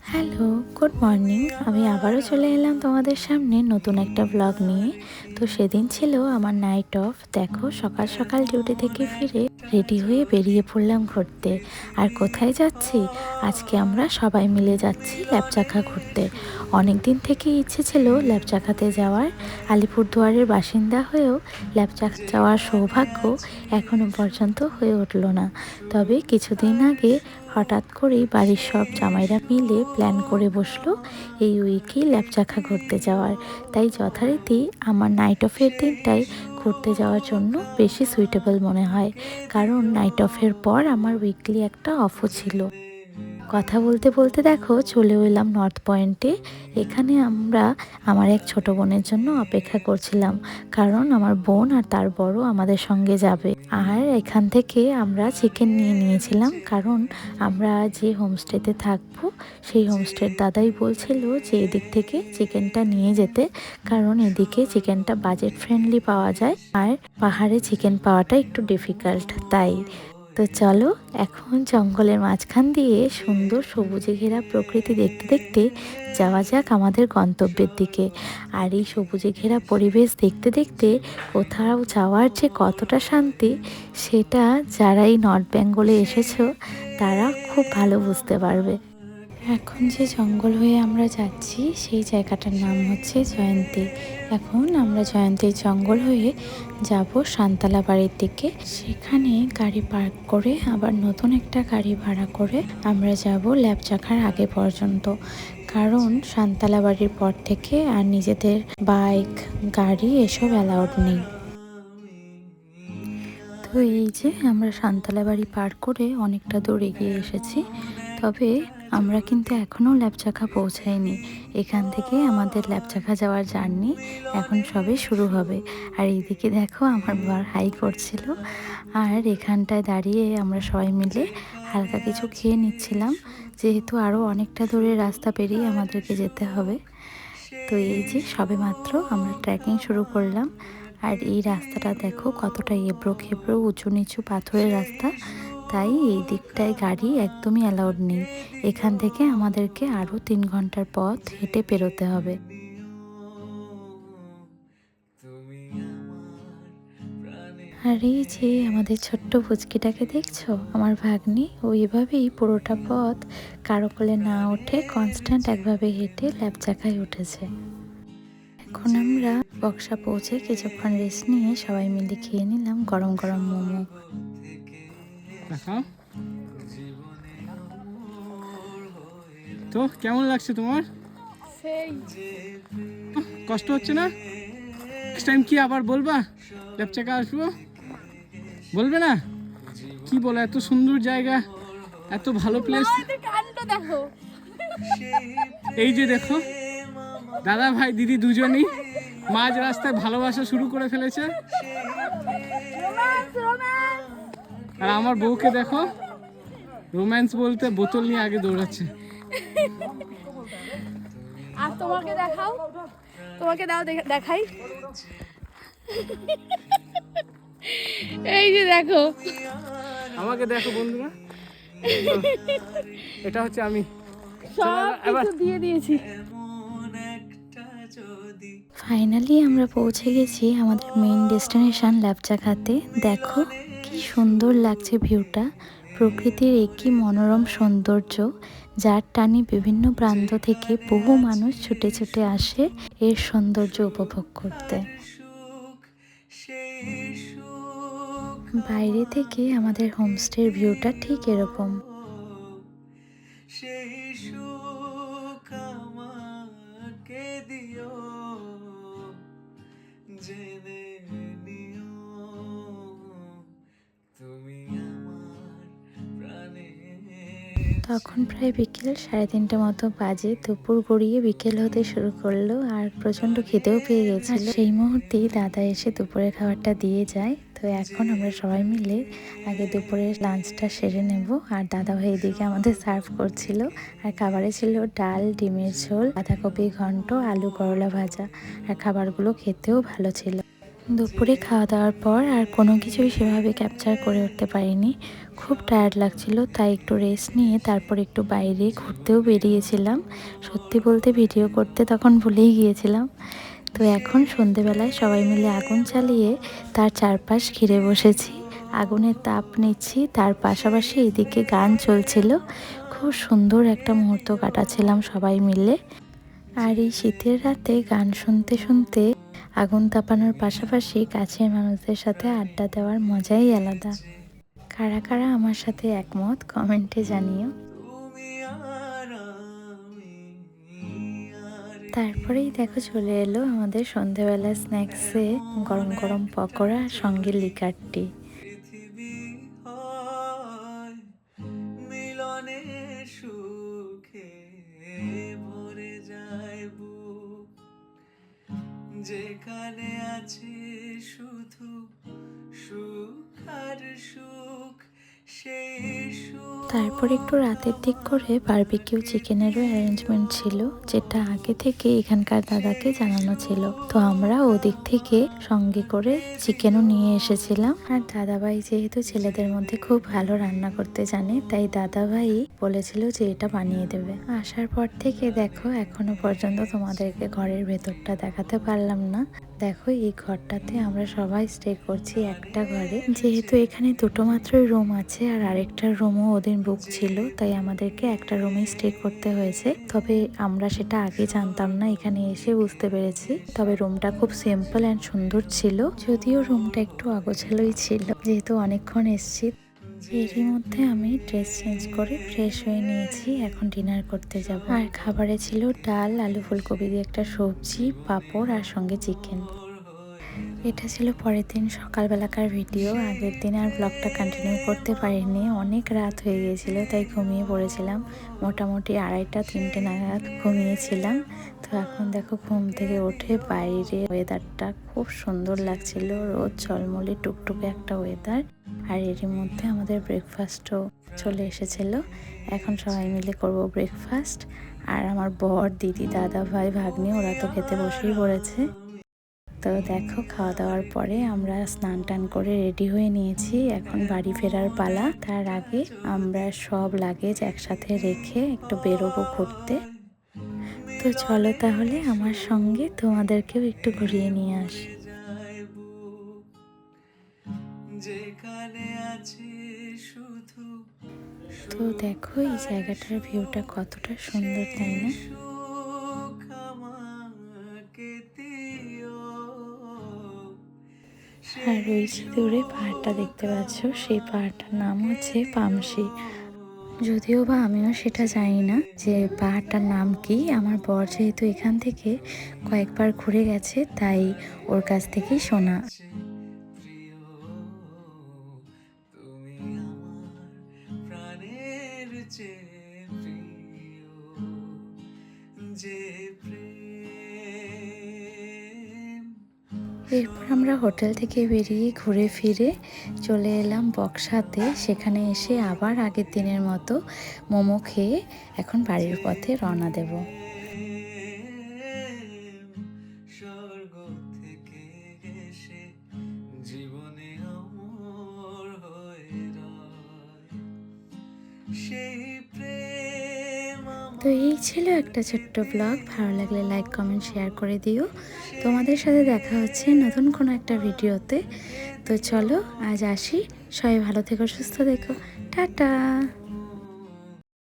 Hello, good morning. আমি আবারও চলে এলাম তোমাদের সামনে নতুন একটা ব্লগ নিয়ে। তো সেদিন ছিল আমার নাইট অফ। দেখো, সকাল সকাল ডিউটি থেকে ফিরে রেডি হয়ে বেরিয়ে পড়লাম ঘুরতে। আর কোথায় যাচ্ছি? আজকে আমরা সবাই মিলে যাচ্ছি ল্যাপচাখা ঘুরতে। অনেক দিন থেকেই ইচ্ছে ছিল ল্যাপচাখাতে যাওয়ার। আলিপুরদুয়ারের বাসিন্দা হয়েও ল্যাপচাখা যাওয়ার সৌভাগ্য এখনও পর্যন্ত হয়ে উঠল না। তবে কিছুদিন আগে হঠাৎ করেই বাড়ির সব জামাইরা মিলে প্ল্যান করে বসলো এই উইকেই ল্যাপচাখা ঘুরতে যাওয়ার। তাই যথারীতি আমার নাইট অফের দিনটাই ঘুরতে যাওয়ার জন্য বেশি সুইটেবল মনে হয়, কারণ নাইট অফের পর আমার উইকলি একটা অফও ছিল। কথা বলতে বলতে দেখো চলে এলাম নর্থ পয়েন্টে। এখানে আমরা আমার এক ছোট বোনের জন্য অপেক্ষা করছিলাম, কারণ আমার বোন আর তার বড় আমাদের সঙ্গে যাবে। আর এখান থেকে আমরা চিকেন নিয়ে নিয়েছিলাম, কারণ আমরা যে হোমস্টেতে থাকবো সেই হোমস্টের দাদাই বলছিল যে এদিক থেকে চিকেনটা নিয়ে যেতে, কারণ এদিকে চিকেনটা বাজেট ফ্রেন্ডলি পাওয়া যায় আর পাহাড়ে চিকেন পাওয়াটা একটু ডিফিকাল্ট। তাই তো চলো এখন জঙ্গলের মাঝখান দিয়ে সুন্দর সবুজে ঘেরা প্রকৃতি দেখতে দেখতে যাওয়া যাক আমাদের গন্তব্যের দিকে। আর এই সবুজে ঘেরা পরিবেশ দেখতে দেখতে কোথাও যাওয়ার যে কতটা শান্তি, সেটা যারা এই নর্থ বেঙ্গলে এসেছো তারা খুব ভালো বুঝতে পারবে। এখন যে জঙ্গল হয়ে আমরা যাচ্ছি সেই জায়গাটার নাম হচ্ছে জয়ন্তী। এখন আমরা জয়ন্তীর জঙ্গল হয়ে যাব শান্তালা বাড়ির দিকে। সেখানে গাড়ি পার্ক করে আবার নতুন একটা গাড়ি ভাড়া করে আমরা যাব ল্যাপচাখার আগে পর্যন্ত, কারণ শান্তালা বাড়ির পর থেকে আর নিজেদের বাইক গাড়ি এসব অ্যালাউড নেই। তো এই যে আমরা শান্তালা বাড়ি পার করে অনেকটা দূর এগিয়ে এসেছি, তবে আমরা কিন্তু এখনও ল্যাপচাখা পৌঁছাইনি। এখান থেকে আমাদের ল্যাপচাখা যাওয়ার জার্নি এখন সবে শুরু হবে। আর এইদিকে দেখো আমার বর হাই করছিল, আর এখানটায় দাঁড়িয়ে আমরা সবাই মিলে হালকা কিছু খেয়ে নিচ্ছিলাম, যেহেতু আরও অনেকটা দূরের রাস্তা পেরিয়ে আমাদেরকে যেতে হবে। তো এই যে সবে মাত্র আমরা ট্রেকিং শুরু করলাম। আর এই রাস্তাটা দেখো কতটা এবড়ো খেবড়ো উঁচু নিচু পাথরের রাস্তা, তাই এই দিকটায় গাড়ি একদমই অ্যালাউড নেই। এখান থেকে আমাদেরকে আরও 3 ঘন্টার পথ হেঁটে পেরোতে হবে। আর এই যে আমাদের ছোট্ট পুচকিটাকে দেখছো, আমার ভাগ্নি, ও এভাবেই পুরোটা পথ কারো কোলে না উঠে কনস্ট্যান্ট একভাবে হেঁটে ল্যাপচাখায় উঠেছে। এখন আমরা বক্সা পৌঁছে কিছুক্ষণ রেস্ট নিয়ে সবাই মিলে খেয়ে নিলাম গরম গরম মোমো। তো কেমন লাগছে তোমার? সেই কষ্ট হচ্ছে না? নেক্সট টাইম কি আবার বলবা ল্যাপচাখা আসবো? বলবে না? কি বলো, এত সুন্দর জায়গা, এত ভালো প্লেস। কাণ্ড দেখো, এই যে দেখো দাদা ভাই দিদি দুজনেই মাঝ রাস্তায় ভালোবাসা শুরু করে ফেলেছে। আর আমার বউকে দেখো, রোম্যান্স বলতে বোতল নিয়ে আগে দৌড়াচ্ছে। আর তোমাকে দেখাও, তোমাকে দাও দেখাই। এই যে দেখো, আমাকে দেখো বন্ধুরা, এটা হচ্ছে আমি। সব কিছু দিয়ে দিয়েছি। ফাইনালি আমরা পৌঁছে গেছি আমাদের মেইন ডেস্টিনেশন ল্যাপচাখাতে। দেখো কি সুন্দর লাগছে ভিউটা, প্রকৃতির একই মনোরম সৌন্দর্য, যার টানে বিভিন্ন প্রান্ত থেকে বহু মানুষ ছুটে ছুটে আসে এর সৌন্দর্য উপভোগ করতে। বাইরে থেকে আমাদের হোমস্টের ভিউটা ঠিক এরকম। তখন প্রায় বিকেল 3:30 মতো বাজে, দুপুর গড়িয়ে বিকেল হতে শুরু করলো আর প্রচণ্ড খিদেও পেয়ে গেছিল। সেই মুহূর্তেই দাদা এসে দুপুরের খাবারটা দিয়ে যায়। তো এখন আমরা সবাই মিলে আগে দুপুরের লাঞ্চটা সেরে নেব। আর দাদা ভাই এদিকে আমাদের সার্ভ করছিল। আর খাবারে ছিল ডাল, ডিমের ঝোল, বাঁধাকপি ঘন্ট, আলু করলা ভাজা। আর খাবারগুলো খেতেও ভালো ছিল। দুপুরে খাওয়া দাওয়ার পর আর কোনো কিছুই সেভাবে ক্যাপচার করে উঠতে পারিনি, খুব টায়ার্ড লাগছিল, তাই একটু রেস্ট নিয়ে তারপর একটু বাইরে ঘুরতেও বেরিয়েছিলাম। সত্যি বলতে ভিডিও করতে তখন ভুলেই গিয়েছিলাম। তো এখন সন্ধেবেলায় সবাই মিলে আগুন চালিয়ে তার চারপাশ ঘিরে বসেছি, আগুনের তাপ নিচ্ছি, তার পাশাপাশি এদিকে গান চলছিল। খুব সুন্দর একটা মুহূর্ত কাটাচ্ছিলাম সবাই মিলে। আর এই শীতের রাতে গান শুনতে শুনতে আগুন তাপানোর পাশাপাশি কাছের মানুষদের সাথে আড্ডা দেওয়ার মজাই আলাদা। কারা কারা আমার সাথে একমত কমেন্টে জানিও। তারপরেই দেখো চলে এলো আমাদের সন্ধেবেলা স্ন্যাক্সে গরম গরম পকোড়া আর সঙ্গে লিকার টি। যেখানে আছে শুধু সুখ আর সুখ, সেই সুখ। তারপর একটু রাতের দিক করে বারবিকিউ চিকেনেরও অ্যারেঞ্জমেন্ট ছিল, যেটা আগে থেকে এখানকার দাদাকে জানানো ছিল। তো আমরা ওদিক থেকে সঙ্গে করে চিকেনও নিয়ে এসেছিলাম। আর দাদাভাই যেহেতু ছেলেদের মধ্যে খুব ভালো রান্না করতে জানে, তাই দাদাভাই বলেছিল যে এটা বানিয়ে দেবে। আসার পর থেকে দেখো এখনো পর্যন্ত তোমাদেরকে ঘরের ভেতরটা দেখাতে পারলাম না। দেখো এই ঘরটাতে আমরা সবাই স্টে করছি একটা ঘরে, যেহেতু এখানে দুটো মাত্রই রুম আছে আর আরেকটা রুমও ওদের বুক ছিল, তাই আমাদেরকে একটা রুমে স্টে করতে হয়েছে। তবে আমরা সেটা আগে জানতাম না, এখানে এসে বুঝতে পেরেছি। তবে রুমটা খুব সিম্পল অ্যান্ড সুন্দর ছিল, যদিও রুমটা একটু অগোছালোই ছিল যেহেতু অনেকক্ষণ এসছি। এরই মধ্যে আমি ড্রেস চেঞ্জ করে ফ্রেশ হয়ে নিয়েছি, এখন ডিনার করতে যাব। আর খাবারে ছিল ডাল, আলু ফুলকপি দিয়ে একটা সবজি, পাঁপড় আর সঙ্গে চিকেন। এটা ছিল পরের দিন সকালবেলাকার ভিডিও। আগের দিন আর ব্লগটা কন্টিনিউ করতে পারিনি, অনেক রাত হয়ে গিয়েছিল, তাই ঘুমিয়ে পড়েছিলাম। মোটামুটি 2:30-3টে নাগাদ ঘুমিয়েছিলাম। তো এখন দেখো ঘুম থেকে উঠে বাইরে ওয়েদারটা খুব সুন্দর লাগছিল, রোদ ঝলমলে টুকটুকে একটা ওয়েদার। আর এরই মধ্যে আমাদের ব্রেকফাস্টও চলে এসেছিল। এখন সবাই মিলে করব ব্রেকফাস্ট। আর আমার বর, দিদি, দাদা ভাই, ভাগ্নি ওরা তো খেতে বসেই পড়েছে। তো দেখো খাওয়া দাওয়ার পরে আমরা স্নান টান করে রেডি হয়ে নিয়েছি, এখন বাড়ি ফেরার পালা। তার আগে আমরা সব লাগেজ একসাথে রেখে একটু বেরোবো ঘুরতে। তো চলো তাহলে আমার সঙ্গে তোমাদেরকেও একটু ঘুরিয়ে নিয়ে আসি। যেখানে আছে শুধু তো দেখো এই জায়গাটার ভিউটা কতটা সুন্দর, তাই না? সুখ আমাকে দিও। আর ওই যে দূরে পাহাড়টা দেখতে পাচ্ছ, সেই পাহাড়টার নাম হচ্ছে পামশি। যদিও বা আমিও সেটা জানি না যে পাহাড়টার নাম কি। আমার বর যেহেতু এখান থেকে কয়েকবার ঘুরে গেছে, তাই ওর কাছ থেকেই শোনা। প্রিয় তুমি আমার প্রাণের চেয়ে প্রিয়, যে প্রেম। এরপর আমরা হোটেল থেকে বেরিয়ে ঘুরে ফিরে চলে এলাম বক্সাতে। সেখানে এসে আবার আগের দিনের মতো মোমো খেয়ে এখন বাড়ির পথে রওনা দেব। স্বর্গ থেকে এসে জীবনে অমর হয়ে রয় সেই প্রেম। তো এই ছিল একটা ছোট্ট ব্লগ। ভালো লাগলে লাইক, কমেন্ট, শেয়ার করে দিও। তোমাদের সাথে দেখা হচ্ছে নতুন কোনো একটা ভিডিওতে। তো চলো আজ আসি, সবাই ভালো থেকো, সুস্থ থেকো, টাটা।